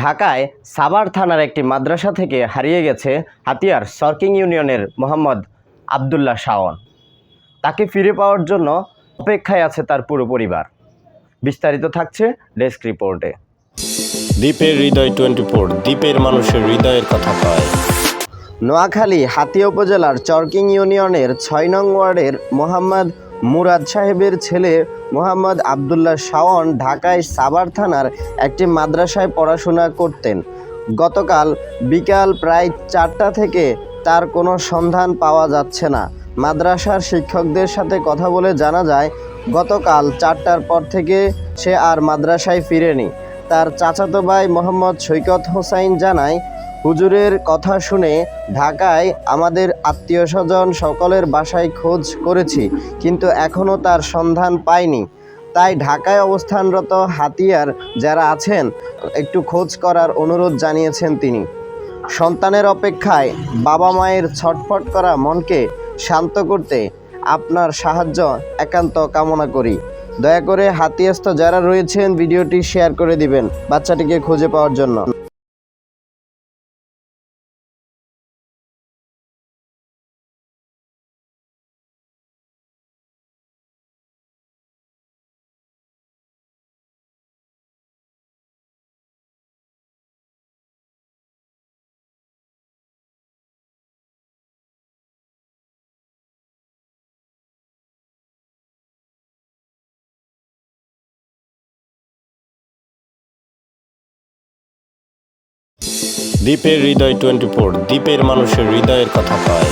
ঢাকায় সাভার থানার একটি মাদ্রাসা থেকে হারিয়ে গেছে হাতিয়ার সরকিং ইউনিয়নের মোহাম্মদ আবদুল্লাহ শাওন। তাকে ফিরে পাওয়ার জন্য অপেক্ষায় আছে তার পুরো পরিবার। বিস্তারিত থাকছে ডেস্ক রিপোর্টে। দ্বীপের হৃদয় 24, দ্বীপের মানুষের হৃদয়ের কথা কয়। নোয়াখালী হাতিয়া উপজেলার চরকিং ইউনিয়নের ৬ নং ওয়ার্ডের মোহাম্মদ মুরাদ সাহেবের ছেলে মোহাম্মদ আবদুল্লাহ শাওন ঢাকায় সাভার থানার একটি মাদ্রাসায় পড়াশোনা করতেন। গতকাল বিকাল প্রায় ৪টা থেকে তার কোনো সন্ধান পাওয়া যাচ্ছে না। মাদ্রাসার শিক্ষকদের সাথে কথা বলে জানা যায়, গতকাল ৪টার পর থেকে সে আর মাদ্রাসায় ফিরেনি। তার চাচাতো ভাই মোহাম্মদ সৈকত হোসাইন জানায়, হুজুরের কথা শুনে ঢাকায় আমাদের আত্মীয় স্বজন সকলের বাসায় খোঁজ করেছি, কিন্তু এখনও তার সন্ধান পাইনি। তাই ঢাকায় অবস্থানরত হাতিয়ার যারা আছেন একটু খোঁজ করার অনুরোধ জানিয়েছেন তিনি। সন্তানের অপেক্ষায় বাবা মায়ের ছটফট করা মনকে শান্ত করতে আপনার সাহায্য একান্ত কামনা করি। দয়া করে হাতিয়াস্থ যারা রয়েছেন ভিডিওটি শেয়ার করে দিবেন বাচ্চাটিকে খুঁজে পাওয়ার জন্য। দ্বীপের হৃদয় 24, দ্বীপের মানুষের হৃদয়ের কথা কয়।